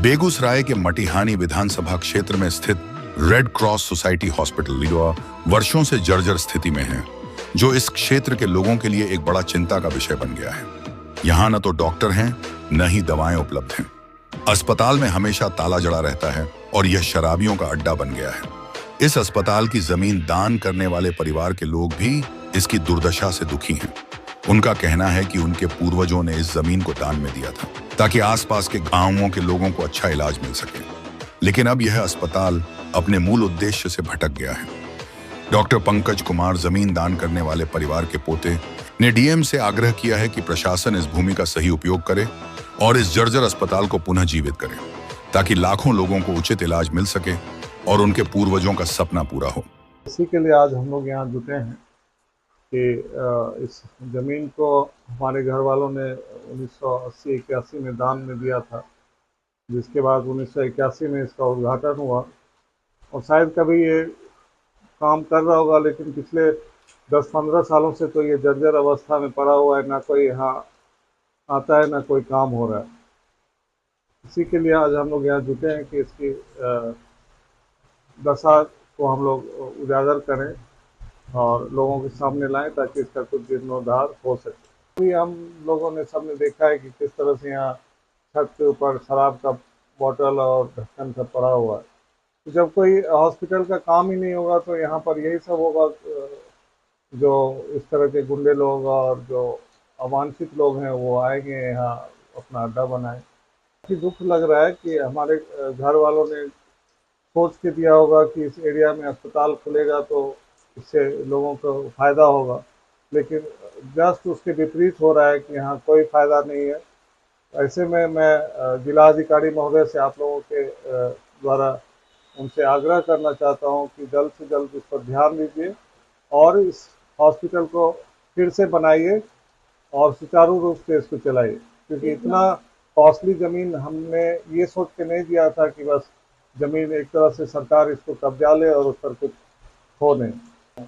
बेगूसराय के मटिहानी विधानसभा क्षेत्र में स्थित रेड क्रॉस सोसाइटी हॉस्पिटल वर्षों से जर्जर स्थिति में है, जो इस क्षेत्र के लोगों के लिए एक बड़ा चिंता का विषय बन गया है। यहाँ न तो डॉक्टर हैं, न ही दवाएं उपलब्ध हैं। अस्पताल में हमेशा ताला जड़ा रहता है और यह शराबियों का अड्डा बन गया है। इस अस्पताल की जमीन दान करने वाले परिवार के लोग भी इसकी दुर्दशा से दुखी हैं। उनका कहना है कि उनके पूर्वजों ने इस जमीन को दान में दिया था ताकि आसपास के गांवों के लोगों को अच्छा इलाज मिल सके, लेकिन अब यह अस्पताल अपने मूल उद्देश्य से भटक गया है। डॉक्टर पंकज कुमार, जमीन दान करने वाले परिवार के पोते, ने डीएम से आग्रह किया है कि प्रशासन इस भूमि का सही उपयोग करे और इस जर्जर अस्पताल को पुनः जीवित करे ताकि लाखों लोगों को उचित इलाज मिल सके और उनके पूर्वजों का सपना पूरा हो। इसी के लिए आज हम लोग यहाँ जुटे हैं कि इस ज़मीन को हमारे घर वालों ने 1980-81 में दान में दिया था, जिसके बाद 1981 में इसका उद्घाटन हुआ और शायद कभी ये काम कर रहा होगा, लेकिन पिछले 10-15 सालों से तो ये जर्जर अवस्था में पड़ा हुआ है। ना कोई यहाँ आता है, ना कोई काम हो रहा है। इसी के लिए आज हम लोग यहाँ जुटे हैं कि इसकी दशा को हम लोग उजागर करें और लोगों के सामने लाएं ताकि इसका कुछ जीर्णोद्धार हो सके। अभी हम लोगों ने सबने देखा है कि किस तरह से यहाँ छत के ऊपर शराब का बोतल और ढक्कन सब पड़ा हुआ है। तो जब कोई हॉस्पिटल का काम ही नहीं होगा तो यहाँ पर यही सब होगा, जो इस तरह के गुंडे लोग और जो अवांछित लोग हैं वो आएंगे यहाँ अपना अड्डा बनाए। कि दुख लग रहा है कि हमारे घर वालों ने सोच के दिया होगा कि इस एरिया में अस्पताल खुलेगा तो इससे लोगों को फ़ायदा होगा, लेकिन जस्ट उसके विपरीत हो रहा है कि यहाँ कोई फ़ायदा नहीं है। ऐसे में मैं जिलाधिकारी महोदय से आप लोगों के द्वारा उनसे आग्रह करना चाहता हूँ कि जल्द से जल्द इस पर ध्यान दीजिए और इस हॉस्पिटल को फिर से बनाइए और सुचारू रूप से इसको चलाइए, क्योंकि इतना कॉस्टली ज़मीन हमने ये सोच के नहीं दिया था कि बस ज़मीन एक तरह से सरकार इसको कब्जा ले और उस पर कुछ हो नहीं।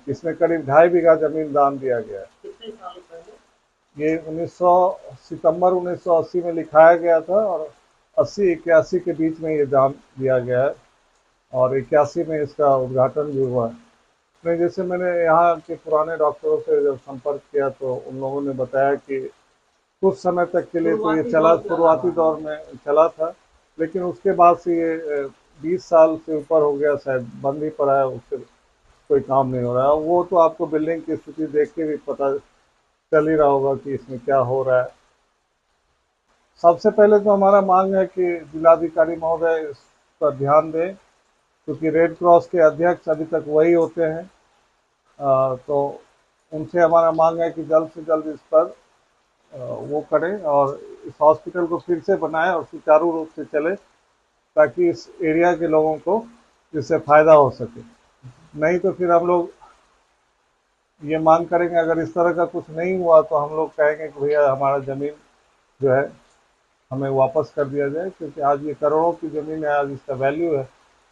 इसमें करीब 2.5 बीघा ज़मीन दान दिया गया है। कितने साल पहले? ये 1900 सितंबर 1980 में लिखाया गया था और 80-81 के बीच में ये दान दिया गया है और 81 में इसका उद्घाटन भी हुआ है। नहीं, जैसे मैंने यहाँ के पुराने डॉक्टरों से जब संपर्क किया तो उन लोगों ने बताया कि कुछ समय तक के लिए तो ये शुरुआती दौर में चला था, लेकिन उसके बाद से ये 20 साल से ऊपर हो गया, शायद बंद ही पड़ा है, उससे कोई काम नहीं हो रहा है। वो तो आपको बिल्डिंग की स्थिति देख के भी पता चल ही रहा होगा कि इसमें क्या हो रहा है। सबसे पहले तो हमारा मांग है कि जिलाधिकारी महोदय इस पर ध्यान दें, क्योंकि रेड क्रॉस के अध्यक्ष अभी तक वही होते हैं। तो उनसे हमारा मांग है कि जल्द से जल्द इस पर वो करें और इस हॉस्पिटल को फिर से बनाएं और सुचारू रूप से चले ताकि इस एरिया के लोगों को इससे फ़ायदा हो सके। नहीं तो फिर हम लोग ये मांग करेंगे, अगर इस तरह का कुछ नहीं हुआ तो हम लोग कहेंगे कि भैया हमारा ज़मीन जो है हमें वापस कर दिया जाए, क्योंकि आज ये करोड़ों की ज़मीन है, आज इसका वैल्यू है।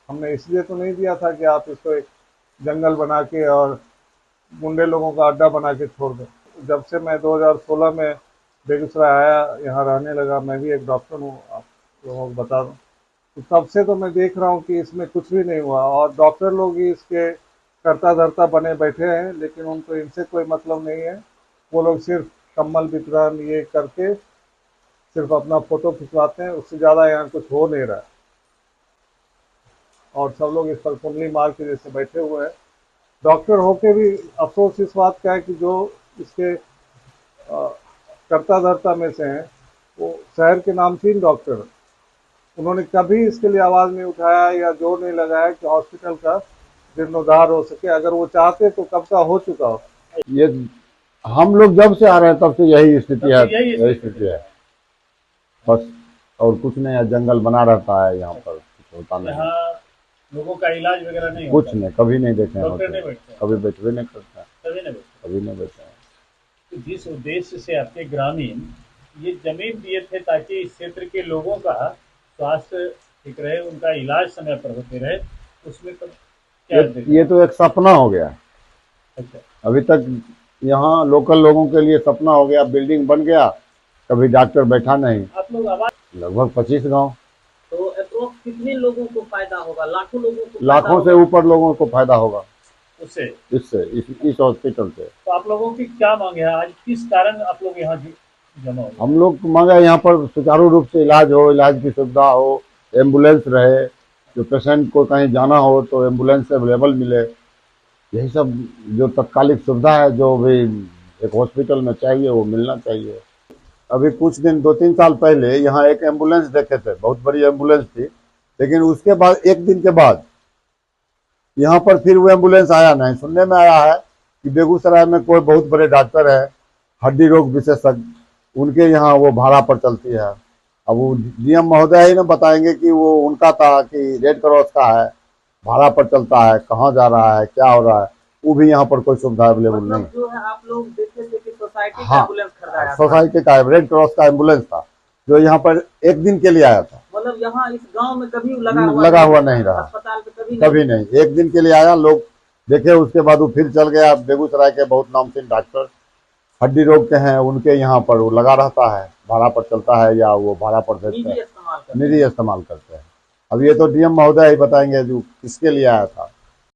हमने इसलिए तो नहीं दिया था कि आप इसको एक जंगल बना के और गुंडे लोगों का अड्डा बना के छोड़ दें। जब से मैं 2016 में बेगूसराय आया, यहाँ रहने लगा, मैं भी एक डॉक्टर हूँ, आप लोगों को बता दूँ, तो तब से तो मैं देख रहा हूँ कि इसमें कुछ भी नहीं हुआ और डॉक्टर लोग ही इसके करता धरता बने बैठे हैं, लेकिन उनको इनसे कोई मतलब नहीं है। वो लोग सिर्फ कम्बल वितरण ये करके सिर्फ अपना फ़ोटो खिंचवाते हैं, उससे ज़्यादा यहाँ कुछ हो नहीं रहा है और सब लोग इस पर कुंडली मार के जैसे बैठे हुए हैं। डॉक्टर होके भी अफसोस इस बात का है कि जो इसके करता धरता में से हैं वो शहर के नामचीन डॉक्टर, उन्होंने कभी इसके लिए आवाज़ नहीं उठाया या जोर नहीं लगाया कि हॉस्पिटल का जीर्णोद्धार हो सके। अगर वो चाहते तो कब का हो चुका हो। ये हम लोग जब से आ रहे हैं तब से यही स्थिति है, यही स्थिति है बस, और कुछ नहीं है। जंगल बना रहता है यहाँ पर, कुछ होता नहीं है। लोगों का इलाज वगैरह नहीं कुछ होता, नहीं, कभी नहीं देखे हैं, कभी बैठे नहीं करते, कभी नहीं बैठे हैं। तो जिस उद्देश्य से आपके ग्रामीण ये जमीन दिए थे ताकि इस क्षेत्र के लोगों का स्वास्थ्य ठीक रहे, उनका इलाज समय पर होते रहे, उसमें तो क्या ये तो एक सपना हो गया। अच्छा, अभी तक यहाँ लोकल लोगों के लिए सपना हो गया, बिल्डिंग बन गया, कभी डॉक्टर बैठा नहीं। आप लोग आवाज लगभग 25 गाँव। तो कितने लोगों को फायदा होगा? लाखों लोगों को लाखों से ऊपर लोगों को फायदा होगा उससे, इससे, इस हॉस्पिटल से। तो आप लोगों की क्या मांग है आज, किस कारण आप लोग यहाँ जमा हुए? हम लोग मांगा यहाँ पर सुचारू रूप से इलाज हो, इलाज की सुविधा हो, एम्बुलेंस रहे, जो पेशेंट को कहीं जाना हो तो एम्बुलेंस अवेलेबल मिले, यही सब जो तत्कालिक सुविधा है जो भी एक हॉस्पिटल में चाहिए वो मिलना चाहिए। अभी कुछ दिन 2-3 साल पहले यहाँ एक एम्बुलेंस देखे थे, बहुत बड़ी एम्बुलेंस थी, लेकिन उसके बाद 1 दिन के बाद यहाँ पर फिर वो एम्बुलेंस आया नहीं। सुनने में आया है कि बेगूसराय में कोई बहुत बड़े डॉक्टर है, हड्डी रोग विशेषज्ञ, उनके यहाँ वो भाड़ा पर चलती है। अब वो डीएम महोदय ही ना बताएंगे कि वो उनका था कि रेड क्रॉस का है, भाड़ा पर चलता है, कहाँ जा रहा है, क्या हो रहा है, वो भी यहाँ पर कोई सुविधा अवेलेबल नहीं। जो है आप लोग देखे थे कि सोसाइटी का हाँ, एम्बुलेंस खरीदाया था। सोसाइटी का रेड क्रॉस का एम्बुलेंस था जो यहाँ पर 1 दिन के लिए आया था। मतलब यहाँ इस गांव में कभी लगा हुआ नहीं रहा, अस्पताल पे कभी नहीं। 1 दिन के लिए आया, लोग देखे, उसके बाद वो फिर चल गया। बेगूसराय के बहुत नामचीन डॉक्टर हड्डी रोग के हैं, उनके यहाँ पर वो लगा रहता है, भाड़ा पर चलता है या वो भाड़ा पर भेजते हैं, निजी इस्तेमाल करते हैं। अब ये तो डीएम महोदय ही बताएंगे जो किसके लिए आया था।